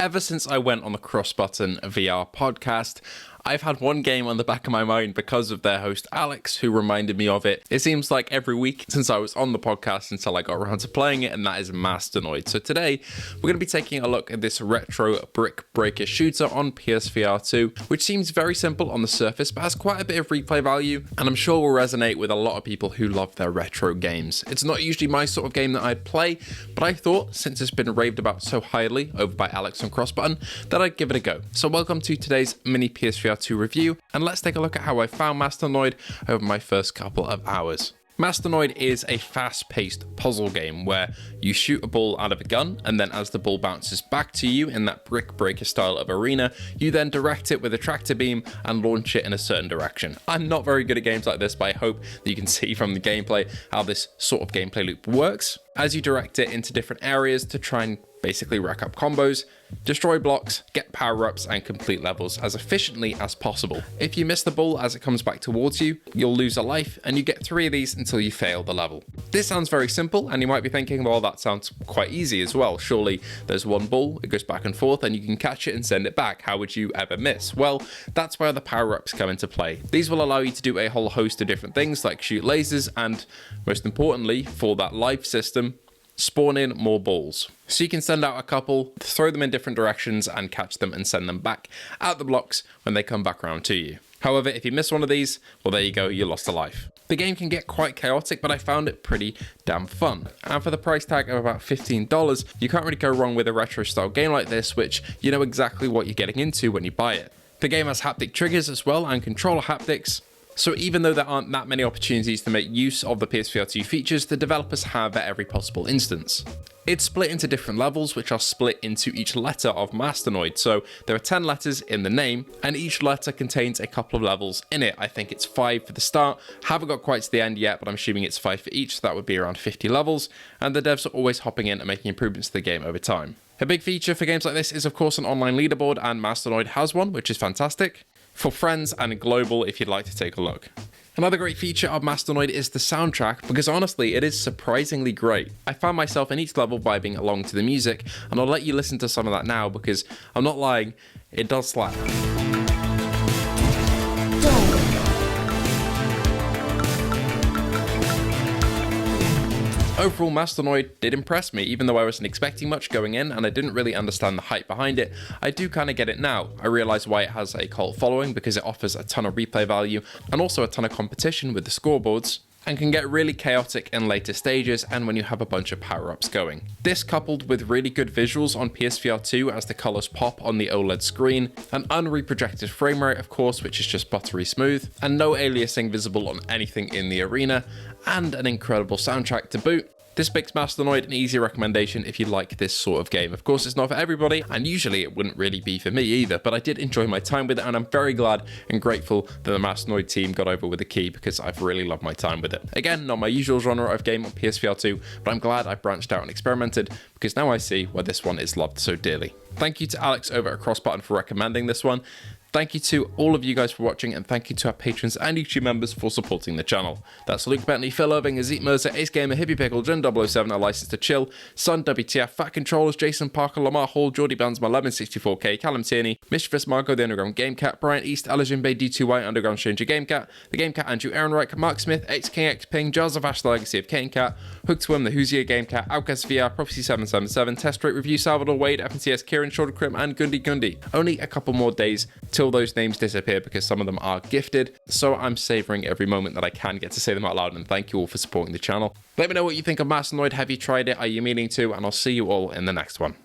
Ever since I went on the Cross Button VR podcast, I've had one game on the back of my mind because of their host Alex, who reminded me of it. It seems like every week since I was on the podcast until I got around to playing it, and that is Masternoid. So today, we're going to be taking a look at this retro brick breaker shooter on PSVR2, which seems very simple on the surface, but has quite a bit of replay value, and I'm sure will resonate with a lot of people who love their retro games. It's not usually my sort of game that I'd play, but I thought, since it's been raved about so highly over by Alex on Cross Button, that I'd give it a go. So welcome to today's mini PSVR2 review, and let's take a look at how I found Masternoid over my first couple of hours. Masternoid is a fast-paced puzzle game where you shoot a ball out of a gun, and then as the ball bounces back to you in that brick breaker style of arena, you then direct it with a tractor beam and launch it in a certain direction. I'm not very good at games like this, but I hope that you can see from the gameplay how this sort of gameplay loop works, as you direct it into different areas to try and basically rack up combos, destroy blocks, get power-ups, and complete levels as efficiently as possible. If you miss the ball as it comes back towards you, you'll lose a life, and you get 3 of these until you fail the level. This sounds very simple, and you might be thinking, well, that sounds quite easy as well. Surely there's one ball, it goes back and forth, and you can catch it and send it back. How would you ever miss? Well, that's where the power-ups come into play. These will allow you to do a whole host of different things, like shoot lasers, and most importantly, for that life system, spawn in more balls. So you can send out a couple, throw them in different directions, and catch them and send them back out the blocks when they come back around to you. However, if you miss one of these, well, there you go, you lost a life. The game can get quite chaotic, but I found it pretty damn fun. And for the price tag of about $15, you can't really go wrong with a retro style game like this, which you know exactly what you're getting into when you buy it. The game has haptic triggers as well, and controller haptics. So even though there aren't that many opportunities to make use of the PSVR2 features, the developers have at every possible instance. It's split into different levels, which are split into each letter of Masternoid. So there are 10 letters in the name, and each letter contains a couple of levels in it. I think it's 5 for the start. Haven't got quite to the end yet, but I'm assuming it's 5 for each, so that would be around 50 levels. And the devs are always hopping in and making improvements to the game over time. A big feature for games like this is, of course, an online leaderboard, and Masternoid has one, which is fantastic. For friends and global if you'd like to take a look. Another great feature of Masternoid is the soundtrack, because honestly it is surprisingly great. I found myself in each level vibing along to the music, and I'll let you listen to some of that now because I'm not lying, it does slap. Overall, Masternoid did impress me, even though I wasn't expecting much going in and I didn't really understand the hype behind it. I do kind of get it now. I realise why it has a cult following, because it offers a ton of replay value and also a ton of competition with the scoreboards, and can get really chaotic in later stages and when you have a bunch of power-ups going. This coupled with really good visuals on PSVR2 as the colours pop on the OLED screen, an unreprojected frame rate of course, which is just buttery smooth, and no aliasing visible on anything in the arena, and an incredible soundtrack to boot. This makes Masternoid an easy recommendation if you like this sort of game. Of course, it's not for everybody, and usually it wouldn't really be for me either, but I did enjoy my time with it, and I'm very glad and grateful that the Masternoid team got over with the key, because I've really loved my time with it. Again, not my usual genre of game on PSVR2, but I'm glad I branched out and experimented, because now I see why this one is loved so dearly. Thank you to Alex over at Cross Button for recommending this one. Thank you to all of you guys for watching, and thank you to our patrons and YouTube members for supporting the channel. That's Luke Bentley, Phil Irving, Azit Mirza, Ace Gamer, Hippie Pickle, Jen007, A License to Chill, Sun, WTF, Fat Controllers, Jason Parker, Lamar Hall, Geordie Bandsma, Lemon64K, Callum Tierney, Mischievous Margot, The Underground Game Cat, Brian East, Elgin Bay, D2Y, Underground Stranger Game Cat, The Game Cat, Andrew Ehrenreich, Mark Smith, XKX Ping, Jars of Ash, The Legacy of Kane Cat, Hookworm, The Hoosier Game Cat, Outcast VR, Prophecy 777, Test Rate Review, Salvador Wade, FNCS, Kieran, Shoulder Crim, and Gundy. Only a couple more days till those names disappear, because some of them are gifted, so I'm savouring every moment that I can get to say them out loud, and thank you all for supporting the channel. Let me know what you think of Masternoid. Have you tried it? Are you meaning to? And I'll see you all in the next one.